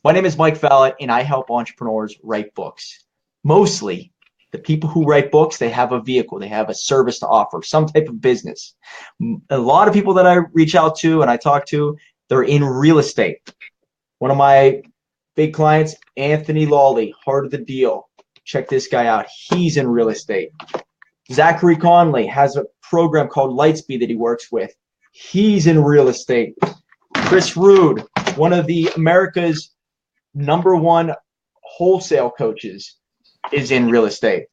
My name is Mike Fallat, and I help entrepreneurs write books. Mostly, the people who write books, they have a vehicle, they have a service to offer, some type of business. A lot of people that I reach out to and I talk to, they're in real estate. One of my big clients, Anthony Lawley, Heart of the Deal. Check this guy out. He's in real estate. Zachary Conley has a program called Lightspeed that he works with. He's in real estate. Chris Rude, one of the America's #1 wholesale coaches, is in real estate.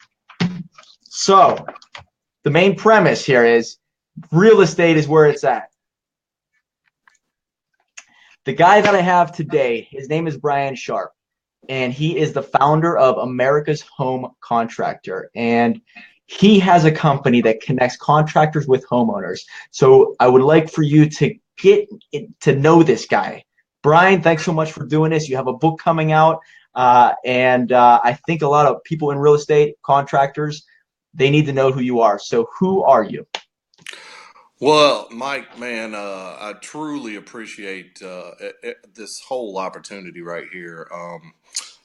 So the main premise here is real estate is where it's at. The guy that I have today, his name is Brian Sharp, and he is the founder of America's Home Contractor. And he has a company that connects contractors with homeowners. So I would like for you to get to know this guy. Brian, thanks so much for doing this. You have a book coming out, and I think a lot of people in real estate, contractors, they need to know who you are. So who are you? Well, Mike, man, I truly appreciate this whole opportunity right here.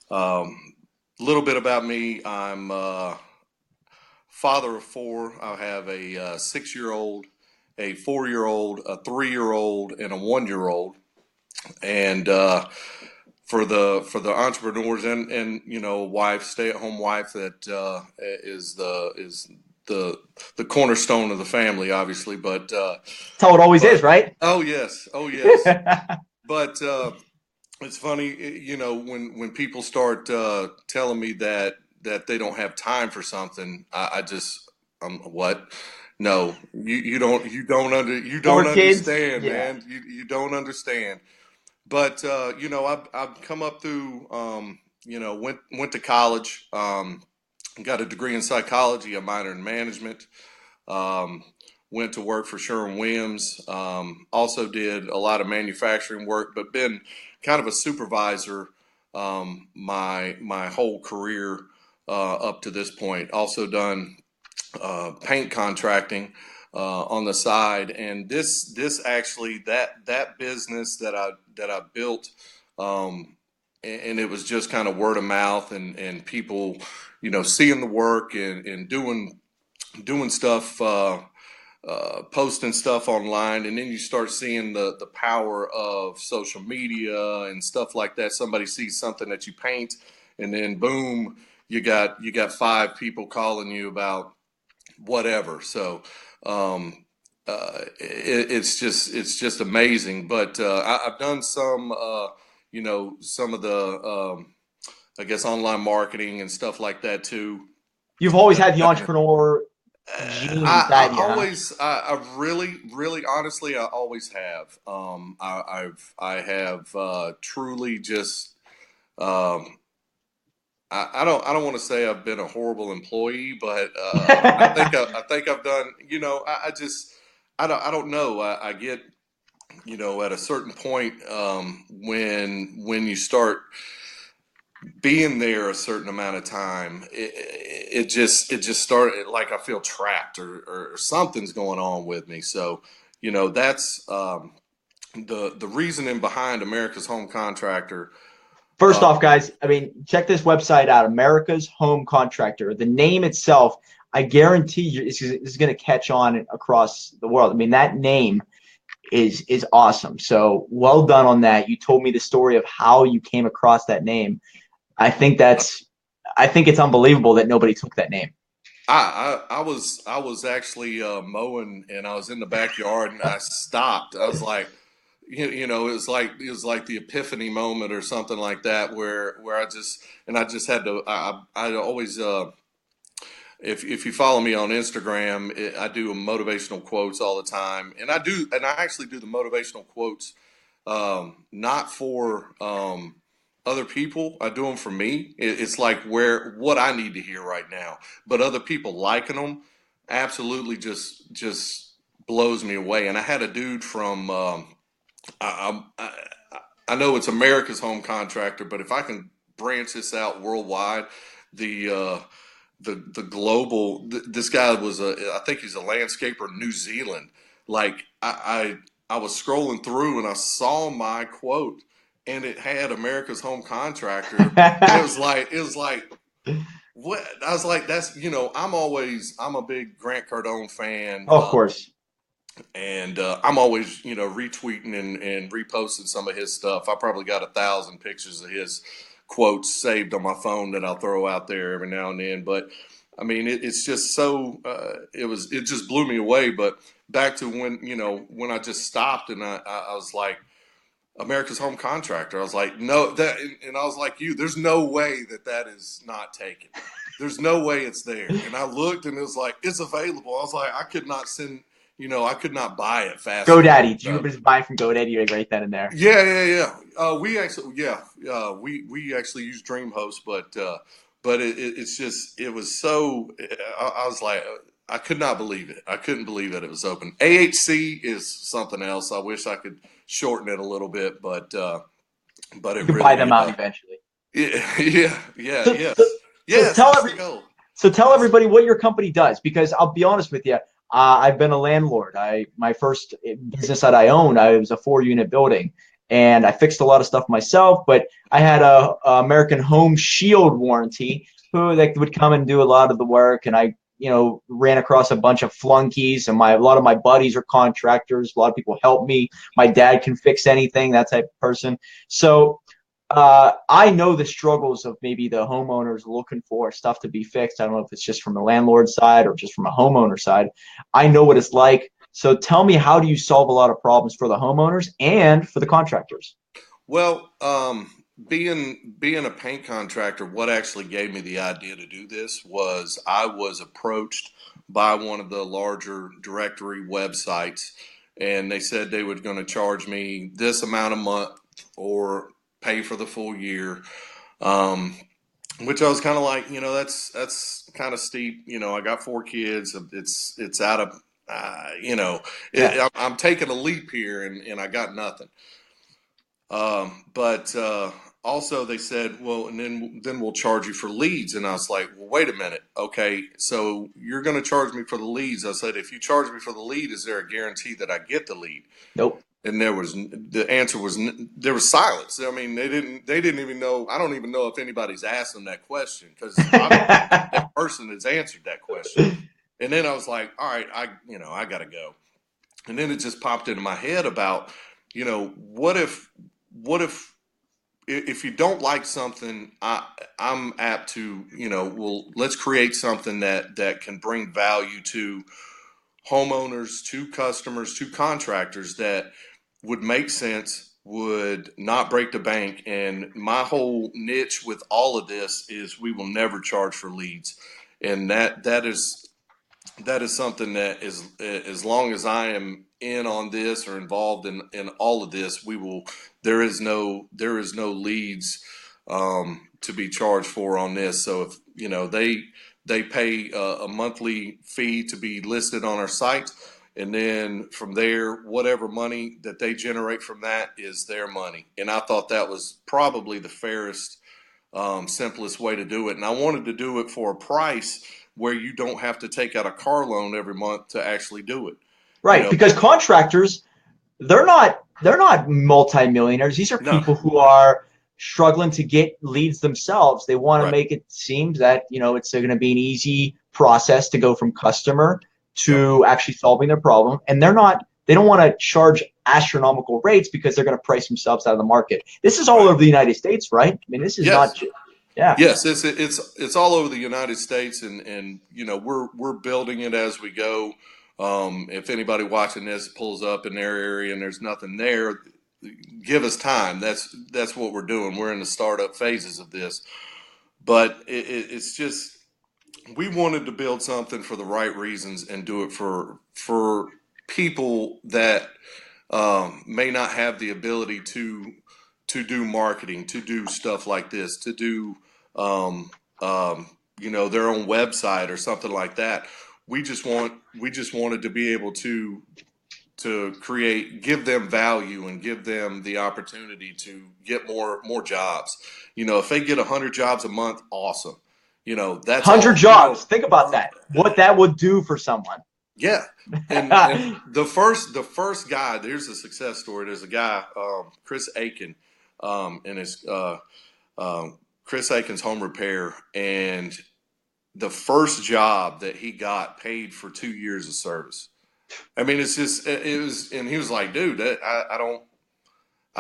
Little bit about me. I'm father of four. I have a 6-year old, a 4-year old, a 3-year old, and a 1-year old. And for the entrepreneurs and wife, stay at home wife that is the cornerstone of the family, obviously. But That's how it always is, right? oh yes, oh yes. But it's funny, when people start telling me that they don't have time for something, I just what? No, you don't Four kids? understand, Yeah. man. You don't understand. But I've come up through, went to college, got a degree in psychology, a minor in management. Um, Went to work for Sherwin-Williams. Also did a lot of manufacturing work, but been kind of a supervisor my whole career up to this point. Also done paint contracting on the side, and this actually that business that I built, and it was just kind of word of mouth and people, seeing the work and doing stuff. Posting stuff online, and then you start seeing the power of social media and stuff like that. Somebody sees something that you paint, and then boom, you got 5 people calling you about whatever. So it's just amazing. But I've done some some of the I guess online marketing and stuff like that too. You've always had the entrepreneur gene I inside you, huh? always, I really, really, honestly, I always have. I have truly just. Um, I don't want to say I've been a horrible employee, but I think I've done. I just, I don't know. I get, at a certain point, when you start being there a certain amount of time, it just started like I feel trapped, or something's going on with me. So, that's the reasoning behind America's Home Contractor. First Uh, off, guys, I mean, check this website out, America's Home Contractor. The name itself, I guarantee you, is going to catch on across the world. I mean, that name is awesome. So well done on that. You told me the story of how you came across that name. I think I think it's unbelievable that nobody took that name. I was actually mowing, and I was in the backyard, and I stopped. I was like, it was like the epiphany moment or something like that, where I just had to. I always, if you follow me on Instagram, I do motivational quotes all the time, and I actually do the motivational quotes, not for other people. I do them for me. It's like what I need to hear right now. But other people liking them absolutely just blows me away. And I had a dude from I know it's America's Home Contractor, but if I can branch this out worldwide, the the global. This guy was I think he's a landscaper in New Zealand. Like I was scrolling through and I saw my quote, and it had America's Home Contractor, and it was like what I was like, that's I'm a big Grant Cardone fan, Oh, of course. and I'm always retweeting and reposting some of his stuff. I probably got 1,000 pictures of his quotes saved on my phone that I'll throw out there every now and then. But I mean, it's just so it just blew me away. But back to when I just stopped and I was like, America's Home Contractor. I was like, no, and I was like you. There's no way that is not taken. There's no way it's there. And I looked, and it was like it's available. I was like, I could not send. I could not buy it fast enough. GoDaddy. Do you just buy from GoDaddy like right then and there? Yeah. We actually use DreamHost, but it's just it was so. I was like, I could not believe it. I couldn't believe that it was open. AHC is something else. I wish I could shorten it a little bit, but You it can buy them really, out eventually. So, so, so yes, tell that's the every goal. so tell Yes. everybody what your company does, because I'll be honest with you. I've been a landlord. My first business that I owned, I was a 4-unit building, and I fixed a lot of stuff myself. But I had a American Home Shield warranty who that would come and do a lot of the work, and I ran across a bunch of flunkies, and a lot of my buddies are contractors. A lot of people help me. My dad can fix anything, that type of person. So I know the struggles of maybe the homeowners looking for stuff to be fixed. I don't know if it's just from the landlord side or just from a homeowner side. I know what it's like. So tell me, how do you solve a lot of problems for the homeowners and for the contractors? Well, being a paint contractor, what actually gave me the idea to do this was I was approached by one of the larger directory websites, and they said they were going to charge me this amount a month or pay for the full year. Um, which I was kind of like, that's kind of steep. I got 4 kids. It's out of, Yeah. I'm taking a leap here, and I got nothing. But also they said, well, and then we'll charge you for leads. And I was like, well, wait a minute. Okay, so you're going to charge me for the leads. I said, if you charge me for the lead, is there a guarantee that I get the lead? Nope. And the answer was there was silence. I mean, they didn't even know. I don't even know if anybody's asked them that question, because I don't think that person has answered that question. And then I was like, all right, I got to go. And then it just popped into my head about, what if you don't like something, I'm apt to, well, let's create something that can bring value to homeowners, to customers, to contractors, that would make sense, would not break the bank. And my whole niche with all of this is we will never charge for leads. And that is something that is, as long as I am in on this or involved in all of this, there is no leads to be charged for on this. So if they pay a monthly fee to be listed on our site, and then from there, whatever money that they generate from that is their money. And I thought that was probably the fairest, simplest way to do it. And I wanted to do it for a price where you don't have to take out a car loan every month to actually do it. You Right, know, because contractors, they're not multimillionaires. These are no, people who are struggling to get leads themselves. They want to right. make it seem that it's going to be an easy process to go from customer Yep. to actually solving their problem, and they don't want to charge astronomical rates because they're going to price themselves out of the market. This is all Right. over the United States, right? I mean, this is not Yes. just, yeah. Yes, it's all over the United States, and we're building it as we go. If anybody watching this pulls up in their area and there's nothing there, give us time. That's what we're doing. We're in the startup phases of this, but it's just we wanted to build something for the right reasons and do it for people that may not have the ability to do marketing, to do stuff like this, to do um, their own website or something like that. We just wanted to be able to give them value and give them the opportunity to get more jobs. If they get 100 jobs a month, awesome. That's 100 all. jobs. Think about that. What that would do for someone. Yeah, and the first guy. There's a success story. There's a guy, Chris Aiken. and it's Chris Aiken's Home Repair, and the first job that he got paid for 2 years of service. I mean, it's just it was, and he was like, "Dude, I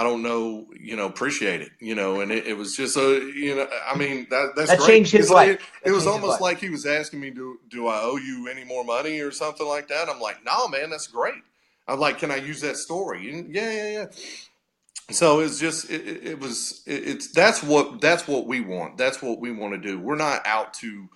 don't know, appreciate it, and it was just I mean, that's That great. changed his It's life. like, it That was changed his almost life. like he was asking me, do I owe you any more money or something like that? I'm like, no, man, that's great. I'm like, can I use that story? And yeah, yeah, yeah. So it's just it's that's what we want. That's what we want to do. We're not out to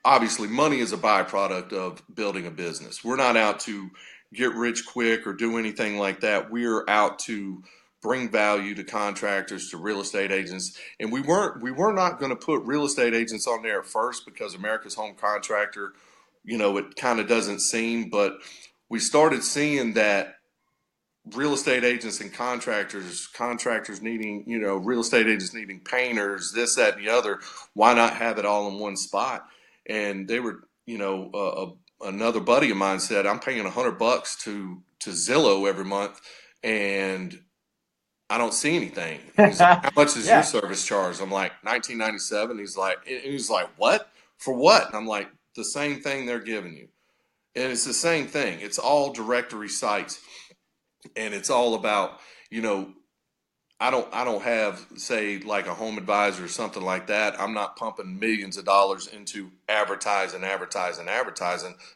obviously money is a byproduct of building a business. We're not out to get rich quick or do anything like that. We're out to bring value to contractors, to real estate agents. And we were not going to put real estate agents on there at first because America's Home Contractor, it kind of doesn't seem, but we started seeing that real estate agents and contractors needing, real estate agents needing painters, this, that, and the other. Why not have it all in one spot? And they were, another buddy of mine said, I'm paying $100 to Zillow every month, and I don't see anything. He's like, how much is your Yeah. service charge? I'm like, 1997. He's like, what? For what? And I'm like, the same thing they're giving you. And it's the same thing. It's all directory sites, and it's all about, you know, I don't have, say, like a home advisor or something like that. I'm not pumping millions of dollars into advertising,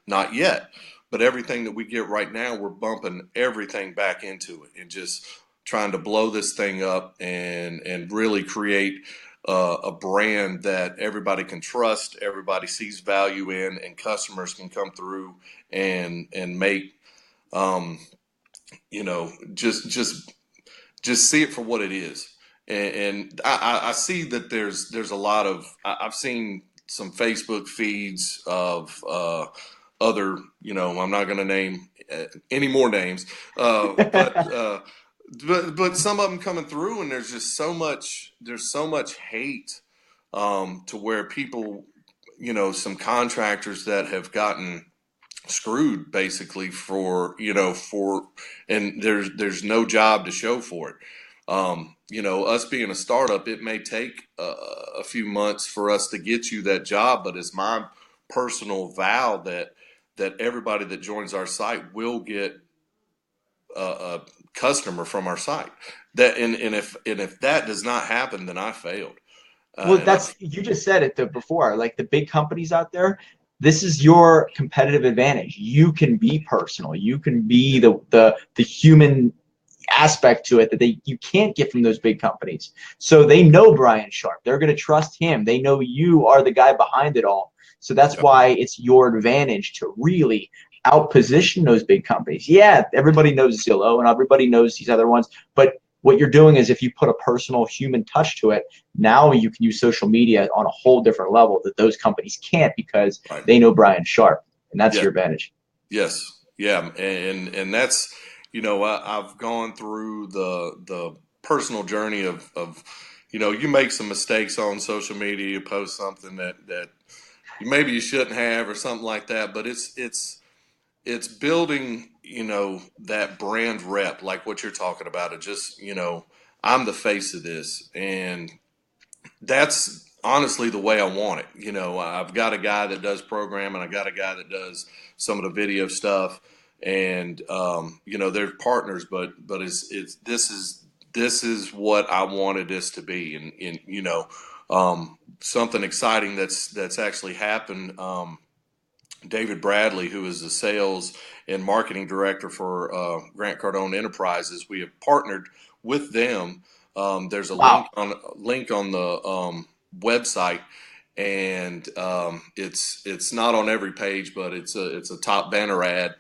not yet. But everything that we get right now, we're bumping everything back into it and just trying to blow this thing up and really create a brand that everybody can trust, everybody sees value in, and customers can come through and make um, just see it for what it is. And I see that there's a lot of I've seen some Facebook feeds of other, I'm not going to name any more names, but some of them coming through, and there's so much hate, to where people, some contractors that have gotten screwed basically and there's no job to show for it. Us being a startup, it may take a few months for us to get you that job, but it's my personal vow that everybody that joins our site will get a customer from our site. And if that does not happen, then I failed. Well, And I that's you just said it before. Like the big companies out there, this is your competitive advantage. You can be personal. You can be the human aspect to it that you can't get from those big companies. So they know Brian Sharp. They're going to trust him. They know you are the guy behind it all. So that's Yep. why it's your advantage to really outposition those big companies. Yeah, everybody knows Zillow and everybody knows these other ones, but what you're doing is if you put a personal human touch to it, now you can use social media on a whole different level that those companies can't because Right. they know Brian Sharp, and that's Yeah. your advantage. Yes, yeah, and that's, I've gone through the personal journey of you make some mistakes on social media, you post something that maybe you shouldn't have or something like that, but it's building, that brand rep, like what you're talking about. It just, I'm the face of this, and that's honestly the way I want it. I've got a guy that does programming. I got a guy that does some of the video stuff, and they're partners. But it's this is what I wanted this to be, and something exciting that's actually happened. David Bradley, who is the sales and marketing director for Grant Cardone Enterprises, we have partnered with them. There's a Wow. link on the website, and it's not on every page, but it's a top banner ad,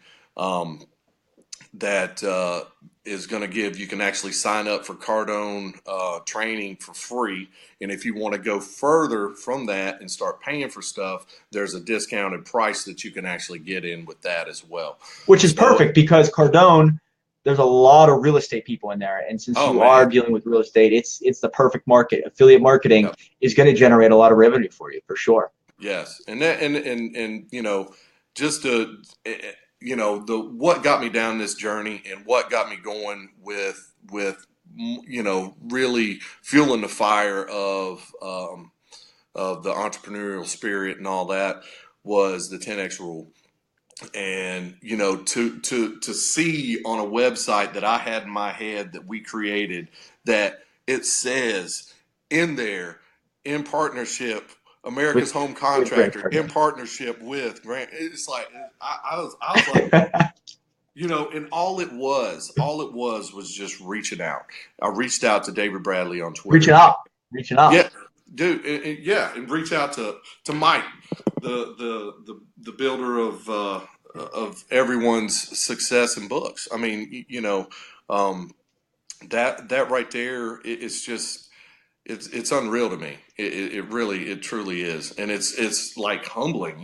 that is going to you can actually sign up for Cardone training for free. And if you want to go further from that and start paying for stuff, there's a discounted price that you can actually get in with that as well. Which is So, perfect because Cardone, there's a lot of real estate people in there, and since oh you are man, dealing with real estate, it's the perfect market. Affiliate marketing yep. is going to generate a lot of revenue for you for sure. Yes, and that and just to the what got me down this journey and what got me going with really fueling the fire of the entrepreneurial spirit and all that was the 10X rule. And to see on a website that I had in my head that we created, that it says in there, in partnership, America's Home Contractor, in partnership with Grant. It's like I was like, and all it was just reaching out. I reached out to David Bradley on Twitter. Reaching out. Yeah, dude. And reach out to Mike, the builder of everyone's success in books. I mean, that right there, it's just, it's unreal to me. It truly is. And it's like humbling,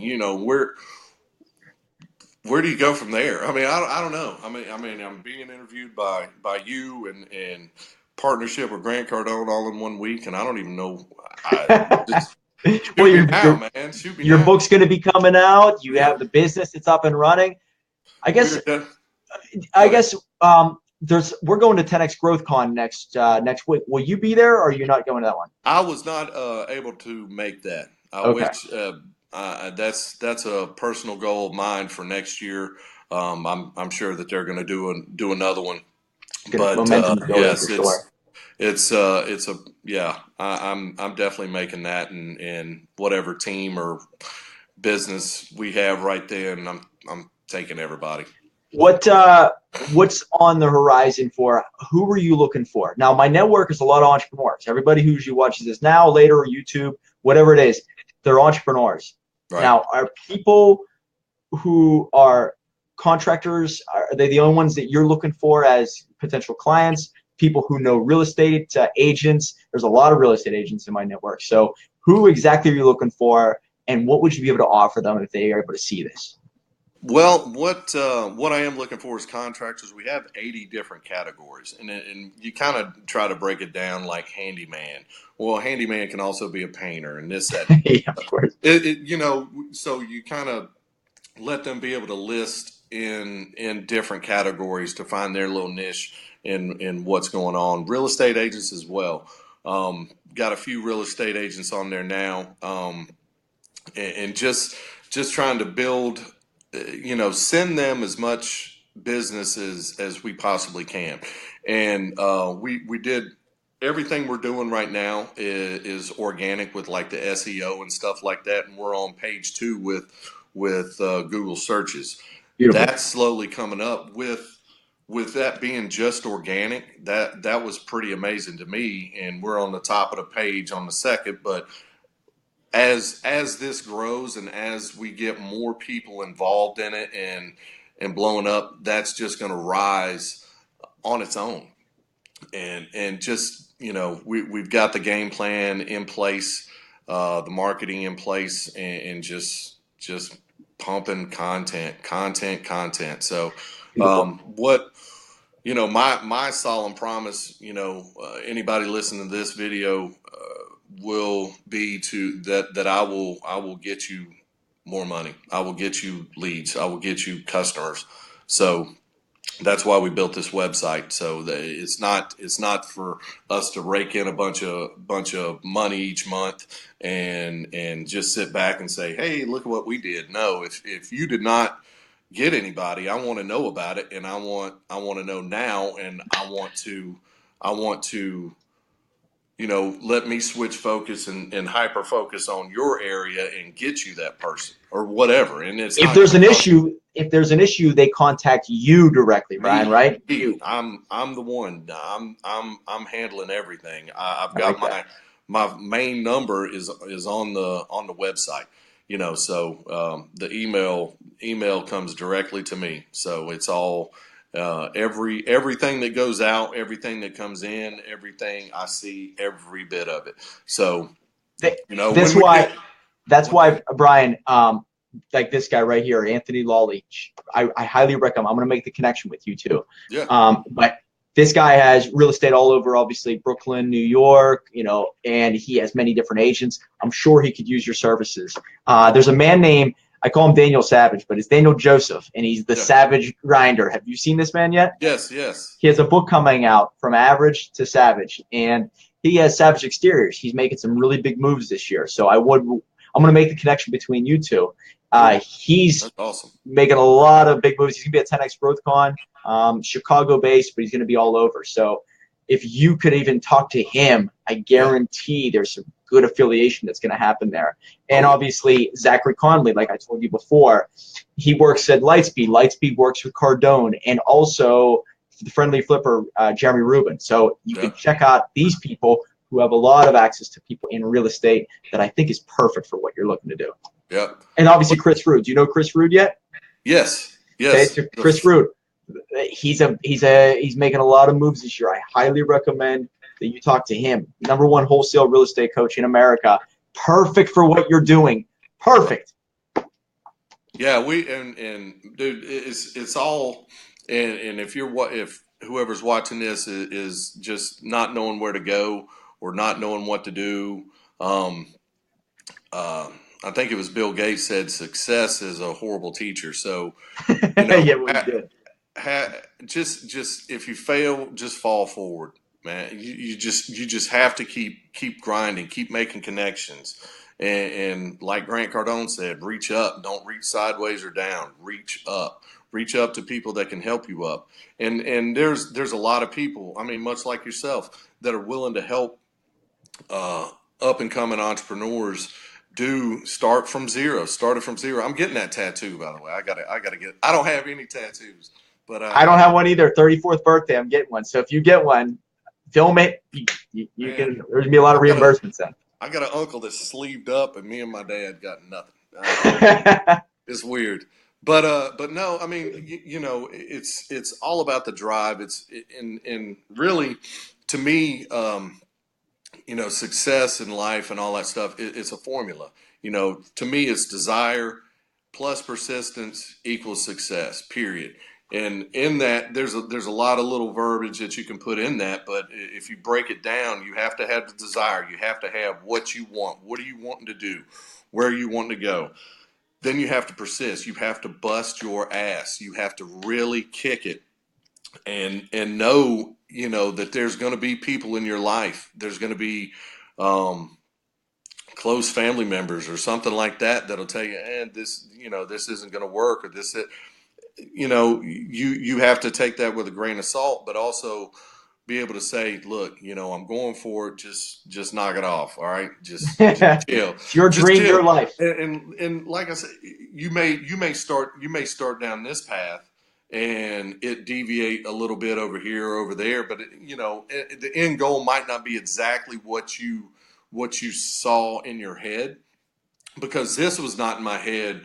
where do you go from there? I mean, I don't know. I mean, I'm being interviewed by you and partnership with Grant Cardone all in 1 week. And I don't even know. Your book's going to be coming out. You have the business that's up and running. I guess we're going to 10X Growth Con next week. Will you be there, or are you not going to that one? I was not able to make that. I wish that's a personal goal of mine for next year. I'm sure that they're going to do another one. But yes, I'm definitely making that, and whatever team or business we have right there, and I'm taking everybody. What's on the horizon for? Who are you looking for? Now, my network is a lot of entrepreneurs. Everybody who usually watches this now, later, or YouTube, whatever it is, they're entrepreneurs. Right. Now, are people who are contractors, are they the only ones that you're looking for as potential clients? People who know real estate agents? There's a lot of real estate agents in my network. So who exactly are you looking for, and what would you be able to offer them if they are able to see this? Well, what I am looking for is contractors. We have 80 different categories, and you kind of try to break it down like handyman. Well, handyman can also be a painter, and this, that. Yeah, of course. So you kind of let them be able to list in different categories to find their little niche in what's going on. Real estate agents as well. Got a few real estate agents on there now, and just trying to build. Send them as much business as we possibly can. And we did everything we're doing right now is organic with like the SEO and stuff like that. And we're on page 2 with Google searches. Beautiful. That's slowly coming up with that being just organic. That was pretty amazing to me. And we're on the top of the page on the second, but as this grows and as we get more people involved in it and blowing up, that's just going to rise on its own. And just, we've got the game plan in place, the marketing in place, and just pumping content. So, my solemn promise, anybody listening to this video, will be that I will get you more money. I will get you leads. I will get you customers. So that's why we built this website. So that it's not for us to rake in a bunch of money each month and just sit back and say, hey, look at what we did. No, if you did not get anybody, I want to know about it, and I want to know now, and I want to let me switch focus and hyper focus on your area and get you that person or whatever. And if there's an issue, they contact you directly, Brian, right? I'm the one. I'm handling everything. I've got my main number is on the website. So the email comes directly to me. So it's all. Everything that goes out, everything that comes in, everything I see, every bit of it. So, that's why, Brian, like this guy right here, Anthony Lawley, I highly recommend. I'm going to make the connection with you too. Yeah. But this guy has real estate all over, obviously Brooklyn, New York, and he has many different agents. I'm sure he could use your services. There's a man named, I call him Daniel Savage, but it's Daniel Joseph, and he's the Yeah. Savage Grinder. Have you seen this man yet? Yes. Yes. He has a book coming out, From Average to Savage, and he has Savage Exteriors. He's making some really big moves this year. So I'm going to make the connection between you two. Cool. He's That's awesome. making a lot of big moves. He's going to be at 10X GrowthCon, Chicago based, but he's going to be all over. So if you could even talk to him, I guarantee there's some good affiliation that's going to happen there. And obviously, Zachary Conley, like I told you before, he works at Lightspeed. Lightspeed works with Cardone, and also the friendly flipper, Jeremy Rubin. So you can check out these people who have a lot of access to people in real estate that I think is perfect for what you're looking to do. Yep. And obviously Chris Rood. Do you know Chris Rood yet? Yes. Yes. Okay, so Chris Rood. He's making a lot of moves this year. I highly recommend that you talk to him. #1 wholesale real estate coach in America. Perfect for what you're doing. Perfect. Yeah, and dude, it's all and if whoever's watching this is just not knowing where to go or not knowing what to do, I think it was Bill Gates said success is a horrible teacher. So Yeah, well, you did. Just if you fail, just fall forward, man. You just have to keep grinding, keep making connections, and like Grant Cardone said, reach up. Don't reach sideways or down. Reach up to people that can help you up. And there's a lot of people. I mean, much like yourself, that are willing to help up and coming entrepreneurs. Started from zero. I'm getting that tattoo, by the way. I gotta get. I don't have any tattoos, but I don't have one either. 34th birthday, I'm getting one. So if you get one, film it. You can. There's gonna be a lot of reimbursements then. I got an uncle that's sleeved up, and me and my dad got nothing. It's weird, but no. I mean, it's all about the drive. And really, to me, success in life and all that stuff, it's a formula. To me, it's desire plus persistence equals success, period. And in that, there's a lot of little verbiage that you can put in that. But if you break it down, you have to have the desire. You have to have what you want. What are you wanting to do? Where are you wanting to go? Then you have to persist. You have to bust your ass. You have to really kick it and know that there's going to be people in your life. There's going to be close family members or something like that that'll tell you, this isn't going to work, or this. You have to take that with a grain of salt, but also be able to say, look, I'm going for it. Just knock it off. All right, just chill. It's your dream, your life. And like I said, you may start down this path and it deviate a little bit over here, over there, but the end goal might not be exactly what you saw in your head, because this was not in my head,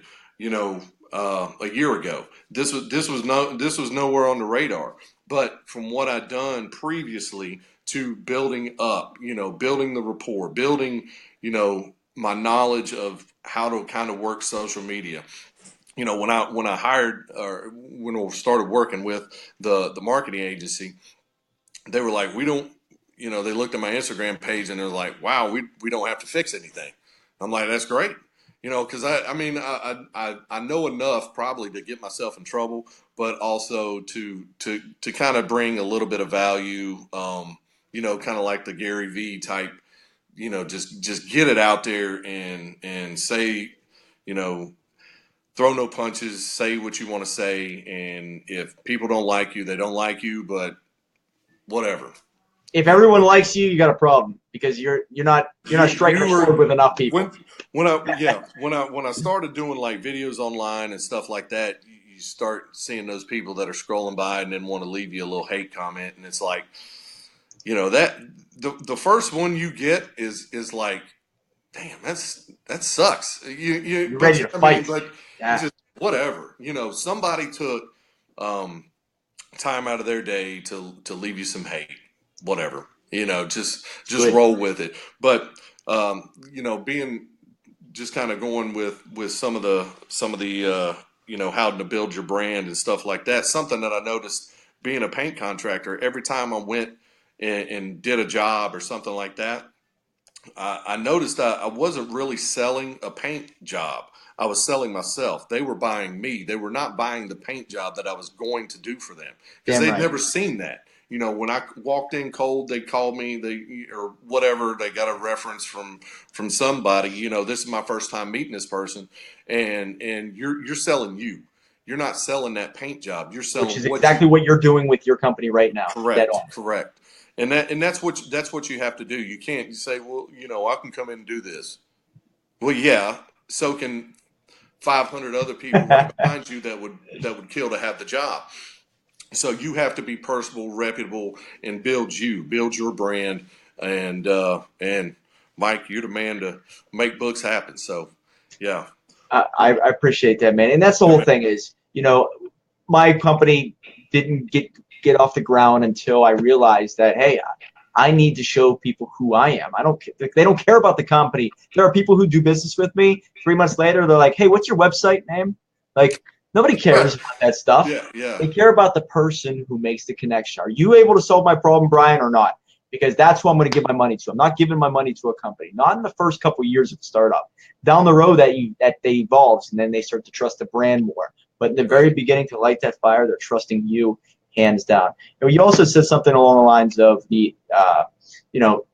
a year ago. This was nowhere on the radar. But from what I'd done previously to building up, building the rapport, building, my knowledge of how to kind of work social media. When I hired, or when I started working with the marketing agency, they were like, we don't, they looked at my Instagram page and they're like, wow, we don't have to fix anything. I'm like, that's great. Because I know enough probably to get myself in trouble, but also to kind of bring a little bit of value, kind of like the Gary V type, just get it out there and say, throw no punches, say what you want to say. And if people don't like you, they don't like you, but whatever. If everyone likes you, you got a problem, because you're not striking a chord with enough people. When I started doing like videos online and stuff like that, you start seeing those people that are scrolling by and then want to leave you a little hate comment, and it's like, that the first one you get is like, damn, that sucks. You're ready to fight. Just whatever. Somebody took time out of their day to leave you some hate. Whatever, just roll with it. But being just kind of going with some of the how to build your brand and stuff like that. Something that I noticed being a paint contractor, every time I went and did a job or something like that, I noticed I wasn't really selling a paint job. I was selling myself. They were buying me. They were not buying the paint job that I was going to do for them because Damn they'd right. never seen that. You know, when I walked in cold, they called me, or whatever. They got a reference from somebody. You know, this is my first time meeting this person, and you're selling you. You're not selling that paint job. You're Which selling is what exactly you. what you're doing with your company right now. Dead Correct, on. correct. And that's what you have to do. You can't say, well, you know, I can come in and do this. Well, yeah, so can 500 other people right behind you that would kill to have the job. So you have to be personable, reputable, and build your brand. And Mike, you're the man to make books happen. So, yeah, I appreciate that, man. And that's the yeah, whole man. thing is, my company didn't get off the ground until I realized that, hey, I need to show people who I am. I don't they don't care about the company. There are people who do business with me. 3 months later, they're like, hey, what's your website name? Like, nobody cares about that stuff. Yeah, yeah, They care about the person who makes the connection. Are you able to solve my problem, Brian, or not? Because that's what I'm going to give my money to. I'm not giving my money to a company. Not in the first couple of years of the startup. Down the road, that they evolves, and then they start to trust the brand more. But in the right. very beginning, to light that fire, they're trusting you, hands down. You also said something along the lines of you know,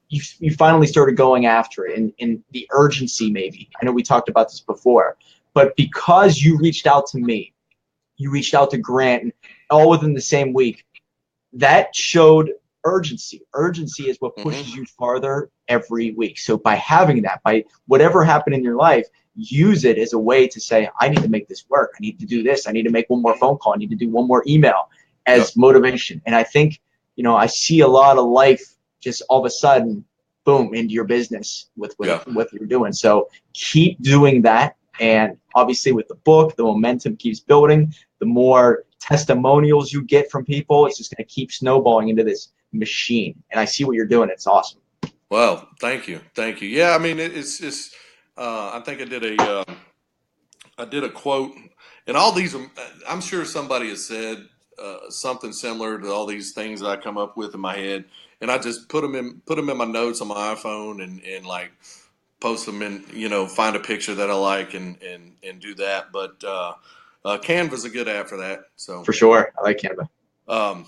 you finally started going after it, and the urgency, maybe. I know we talked about this before, but because you reached out to me, you reached out to Grant, and all within the same week, that showed urgency. Urgency is what Hmm. pushes you farther every week. So by having that, by whatever happened in your life, use it as a way to say, I need to make this work. I need to do this. I need to make one more phone call. I need to do one more email Yep. as motivation. And I think, I see a lot of life just all of a sudden, boom, into your business with Yeah. what you're doing. So keep doing that. And obviously with the book, the momentum keeps building. The more testimonials you get from people, it's just going to keep snowballing into this machine. And I see what you're doing. It's awesome. Well, thank you, thank you. Yeah, I mean, it's just. I think I did a quote, and all these. I'm sure somebody has said something similar to all these things that I come up with in my head, and I just put them in my notes on my iPhone, and like post them in, find a picture that I like, and do that. But Canva's a good app for that. So, For sure. I like Canva. um,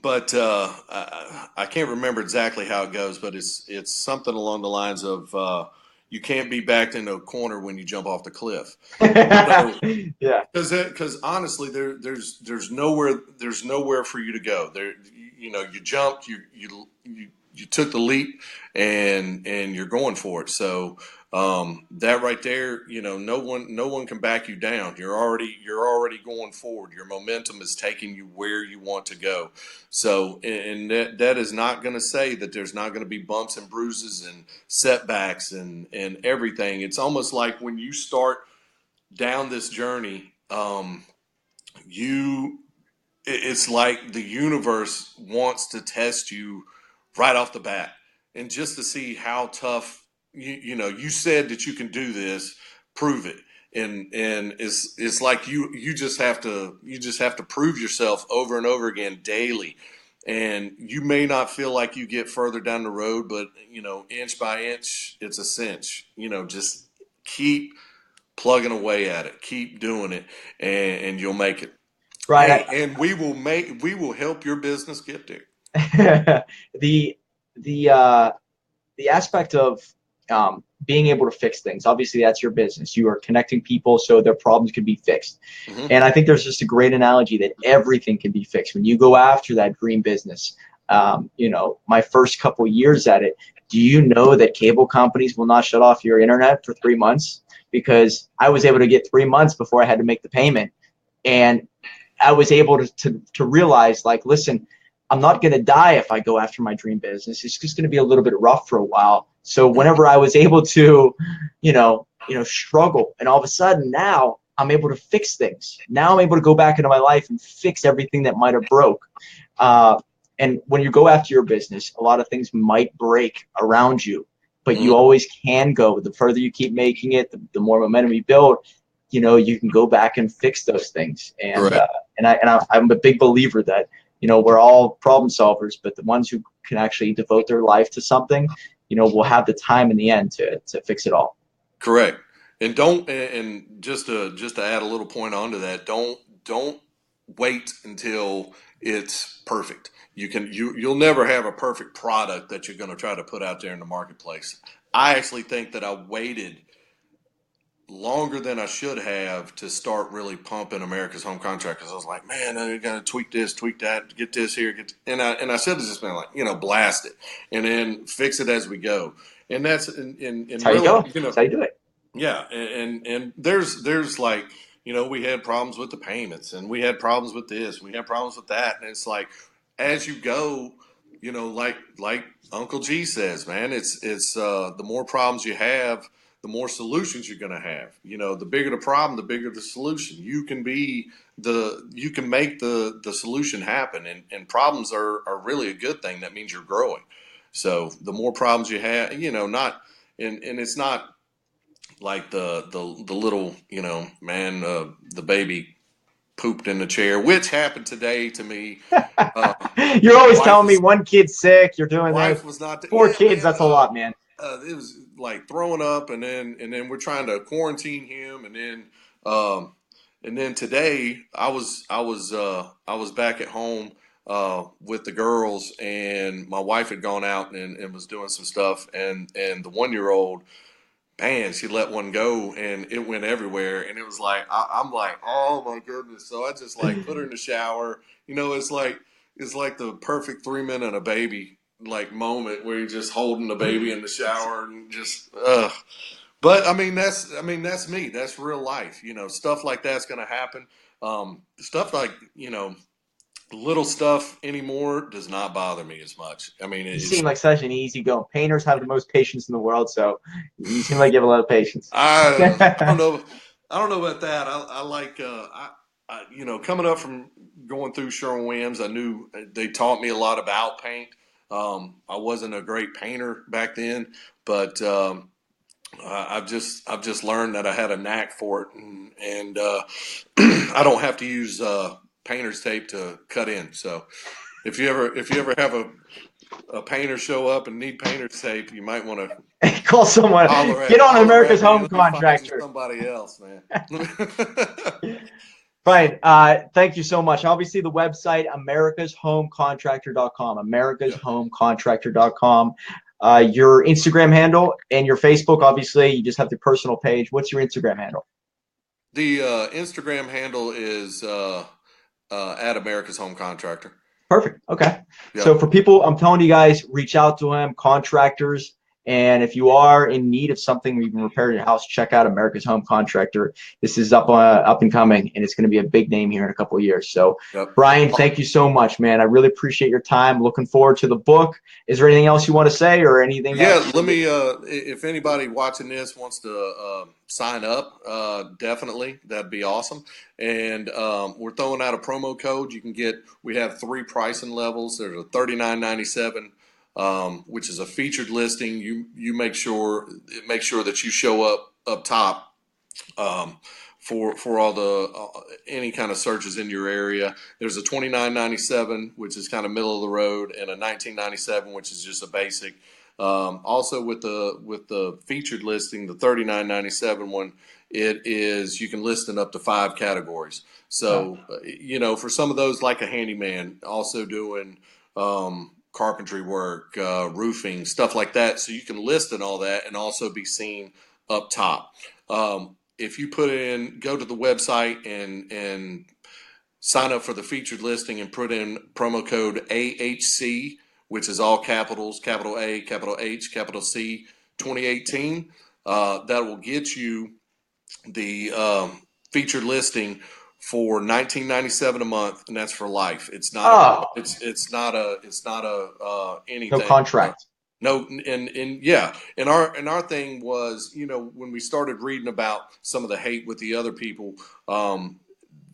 but I can't remember exactly how it goes, but it's something along the lines of you can't be backed into a corner when you jump off the cliff. So Yeah. because honestly, there's nowhere for you to go. You jumped, you took the leap, and you're going for it. So that right there, no one can back you down. You're already going forward. Your momentum is taking you where you want to go. So and that is not going to say that there's not going to be bumps and bruises and setbacks and everything. It's almost like when you start down this journey, you it's like the universe wants to test you right off the bat, and just to see how tough you said that you can do this, prove it. And it's like you just have to prove yourself over and over again daily. And you may not feel like you get further down the road, but inch by inch it's a cinch. Just keep plugging away at it, keep doing it, and you'll make it. Brian, Hey, and we will help your business get there. the the uh, the aspect of being able to fix things. Obviously, that's your business. You are connecting people so their problems can be fixed. Hmm. And I think there's just a great analogy that everything can be fixed when you go after that dream business. My first couple years at it, do you know that cable companies will not shut off your internet for 3 months? Because I was able to get 3 months before I had to make the payment. And I was able to realize, like, listen, I'm not going to die if I go after my dream business. It's just going to be a little bit rough for a while. So whenever I was able to, struggle, and all of a sudden now I'm able to fix things. Now I'm able to go back into my life and fix everything that might have broke. And when you go after your business, a lot of things might break around you, but Hmm. you always can go. The further you keep making it, the more momentum you build. You can go back and fix those things. And Correct. I'm a big believer that we're all problem solvers, but the ones who can actually devote their life to something, we'll have the time in the end to fix it all. Correct. And don't and just to add a little point onto that, don't wait until it's perfect. You'll never have a perfect product that you're going to try to put out there in the marketplace. I actually think that I waited longer than I should have to start really pumping America's Home Contractors. I was like, man, I got to tweak this, tweak that, get this here, and I said to this man, like, blast it, and then fix it as we go. And that's That's and how you really, go. That's how you do it. yeah, and there's like, we had problems with the payments, and we had problems with this, we had problems with that, and it's like, as you go, like Uncle G says, man, it's the more problems you have, the more solutions you're going to have. The bigger the problem, the bigger the solution. You can make the solution happen, and problems are really a good thing. That means you're growing. So the more problems you have, not and it's not like the little, man, the baby pooped in the chair, which happened today to me. You're always Wife telling me was one kid's sick. You're doing this. wife was not. Four Yeah, kids. man. That's a lot, man. It was like throwing up, and then we're trying to quarantine him, and then today I was back at home with the girls, and my wife had gone out and was doing some stuff, and the 1 year old, man, she let one go and it went everywhere, and it was like I'm like, oh my goodness. So I just like put her in the shower. It's like the perfect 3 minute a baby like moment where you're just holding the baby in the shower and just but I mean that's me. That's real life. Stuff like that's gonna happen. Stuff like, little stuff anymore does not bother me as much. I mean, You it's seem like such an easy going. Painters have the most patience in the world, so you seem like you have a lot of patience. I don't know. I don't know about that. I like coming up from going through Sherwin-Williams. I knew they taught me a lot about paint. I wasn't a great painter back then, but I've just learned that I had a knack for it, and I don't have to use painter's tape to cut in. So if you ever have a painter show up and need painter's tape, you might want to Call someone. Get on holler America's at me. Home Let me find you Contractor. somebody else, man. Brian, thank you so much. Obviously, the website, americashomecontractor.com, Yeah. americashomecontractor.com. Your Instagram handle and your Facebook, obviously, you just have the personal page. What's your Instagram handle? The Instagram handle is at America's Home Contractor. Perfect. Okay. So Yep. for people, I'm telling you guys, reach out to him, contractors. And if you are in need of something, you can repair your house, check out America's Home Contractor. This is up and coming, and it's going to be a big name here in a couple of years. So, Yep. Brian, thank you so much, man. I really appreciate your time. Looking forward to the book. Is there anything else you want to say, or anything Yeah, else? let me. If anybody watching this wants to sign up, definitely that'd be awesome. And we're throwing out a promo code. You can get. We have 3 pricing levels. There's a $39.97, which is a featured listing. You make sure that you show up top. For all the any kind of searches in your area. There's a $29.97, which is kind of middle of the road, and a $19.97, which is just a basic. Also with the featured listing, the $39.97 one, it is, you can list in up to 5 categories. So for some of those, like a handyman, also doing carpentry work, roofing, stuff like that. So you can list in all that and also be seen up top. If you go to the website and sign up for the featured listing and put in promo code AHC, which is all capitals, capital A, capital H, capital C, 2018, that will get you the featured listing for $19.97 a month, and that's for life. It's not Oh, it's not a no anything. contract. No, and yeah, and our thing was, when we started reading about some of the hate with the other people,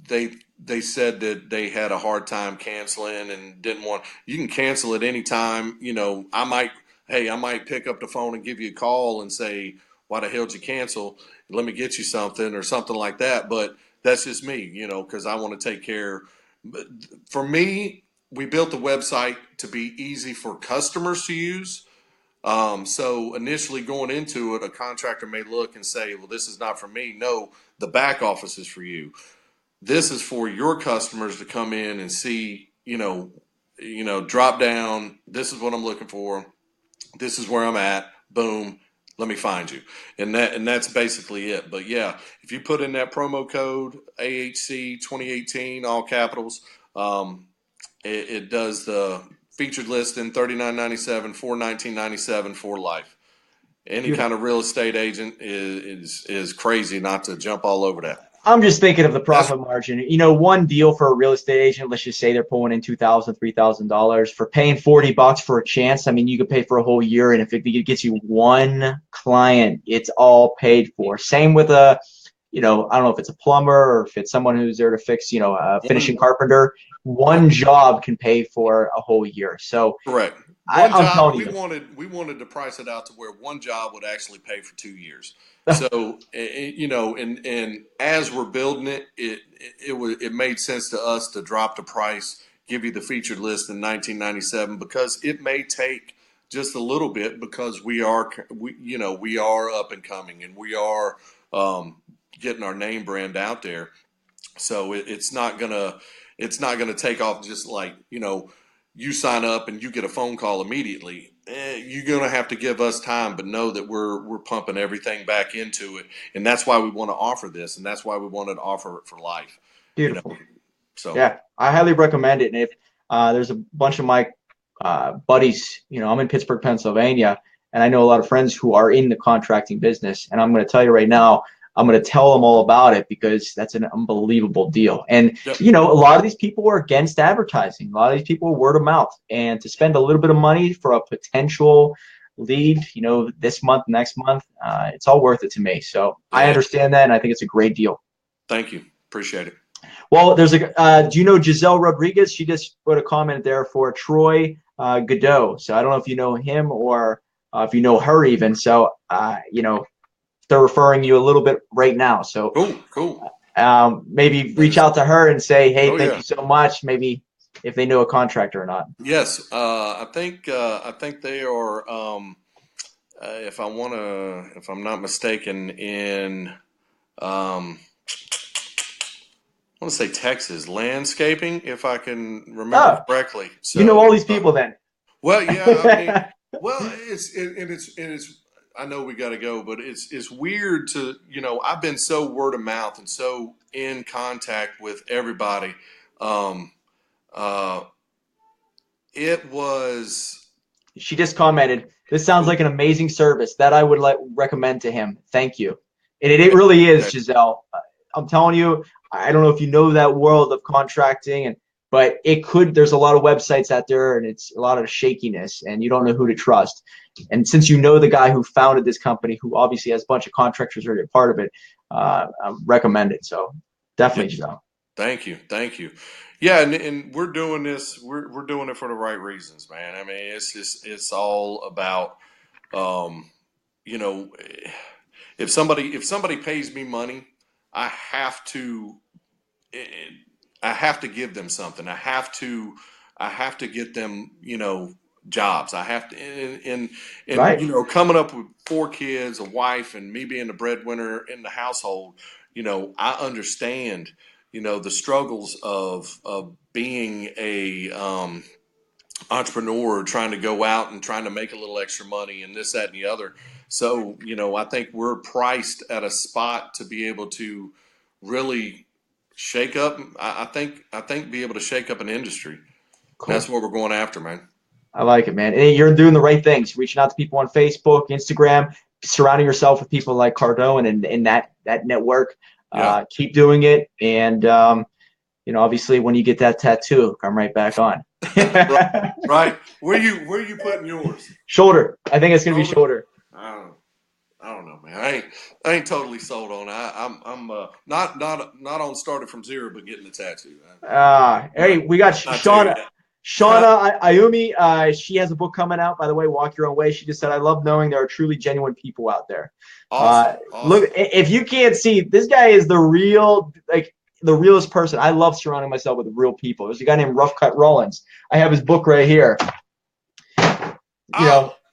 they said that they had a hard time canceling and didn't want. You can cancel at any time. I might pick up the phone and give you a call and say, why the hell did you cancel? Let me get you something or something like that. But that's just me, because I want to take care. But for me, we built the website to be easy for customers to use. So initially going into it, a contractor may look and say, well, this is not for me. No, the back office is for you. This is for your customers to come in and see, drop down. This is what I'm looking for. This is where I'm at. Boom. Let me find you. And that's basically it. But yeah, if you put in that promo code AHC 2018, all capitals, it does the featured list in $39.97 for $19.97 for life. Any kind of real estate agent is crazy not to jump all over that. I'm just thinking of the profit margin. One deal for a real estate agent, let's just say they're pulling in $2,000, $3,000 for paying $40 for a chance. I mean, you could pay for a whole year, and if it gets you one client, it's all paid for. Same with I don't know if it's a plumber or if it's someone who's there to fix, a finishing carpenter. One job can pay for a whole year. So correct. I'm telling you, we wanted to price it out to where one job would actually pay for 2 years. So, and as we're building it, it made sense to us to drop the price, give you the featured list in $19.97, because it may take just a little bit, because we are up and coming, and we are getting our name brand out there. So it's not gonna take off just like, you sign up and you get a phone call immediately. You're going to have to give us time, but know that we're pumping everything back into it. And that's why we want to offer this. And that's why we wanted to offer it for life. Beautiful. So yeah, I highly recommend it. And if there's a bunch of my buddies, I'm in Pittsburgh, Pennsylvania, and I know a lot of friends who are in the contracting business. And I'm going to tell you right now, I'm going to tell them all about it, because that's an unbelievable deal. And, yep. A lot of these people are against advertising. A lot of these people are word of mouth. And to spend a little bit of money for a potential lead, this month, next month, it's all worth it to me. So I understand that, and I think it's a great deal. Thank you. Appreciate it. Well, there's do you know Giselle Rodriguez? She just put a comment there for Troy Godot. So I don't know if you know him or if you know her even. So, they're referring you a little bit right now. So cool. Maybe reach out to her and say, hey, thank you so much. Maybe if they know a contractor or not. Yes. I think they are, if I'm not mistaken, in, I want to say Texas landscaping, if I can remember correctly. So, you know all these people then. Well, yeah. It's I know we got to go, but it's weird to, I've been so word of mouth and so in contact with everybody. It was. She just commented, this sounds like an amazing service that I would recommend to him. Thank you. And it really is, Giselle. I'm telling you, I don't know if you know that world of contracting, but there's a lot of websites out there, and it's a lot of shakiness, and you don't know who to trust. And since you know the guy who founded this company, who obviously has a bunch of contractors already a part of it, I recommend it. So definitely, Giselle. Thank you. Yeah, and we're doing this. We're doing it for the right reasons, man. I mean, it's all about, if somebody pays me money, I have to give them something. I have to get them, jobs. I have to, and right. Coming up with 4 kids, a wife, and me being the breadwinner in the household, I understand, the struggles of being a entrepreneur, trying to go out and trying to make a little extra money and this, that, and the other. So, I think we're priced at a spot to be able to really shake up. I think be able to shake up an industry. Cool. That's what we're going after, man. I like it, man. And you're doing the right things, reaching out to people on Facebook, Instagram, surrounding yourself with people like Cardone and that network. Yeah. Keep doing it. And, obviously when you get that tattoo, come right back on. Right. Where you putting yours? Shoulder. I think it's going to be shoulder. I don't know, man. I ain't totally sold on it. I'm not on started from zero, but getting the tattoo. Hey, we got Shauna Ayumi. She has a book coming out, by the way, Walk Your Own Way. She just said, I love knowing there are truly genuine people out there. Awesome. Look, if you can't see, this guy is the realest person. I love surrounding myself with real people. There's a guy named Rough Cut Rollins. I have his book right here.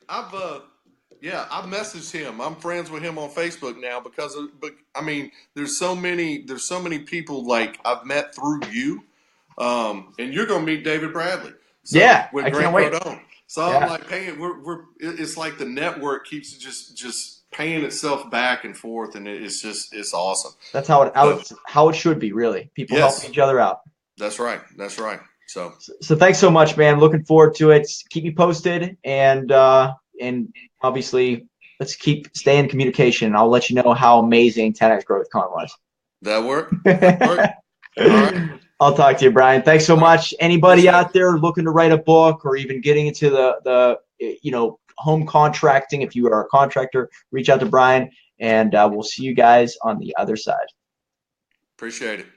I've messaged him. I'm friends with him on Facebook now but I mean, there's so many people like I've met through you, and you're gonna meet David Bradley. So Yeah, with I can't Grant wait. Cardone. So I'm Yeah, like paying. It's like the network keeps just paying itself back and forth, and it's awesome. that's how So how it should be, really. People helping yes, each other out. that's right. That's right. So So thanks so much, man. Looking forward to it. Keep me posted, and obviously let's keep staying in communication. I'll let you know how amazing 10x Growth Con was. that work. That work. All right. I'll talk to you, Brian. Thanks so All right. much. Yes, Anybody Dave. out there looking to write a book or even getting into the home contracting, if you are a contractor, reach out to Brian, and we'll see you guys on the other side. Appreciate it.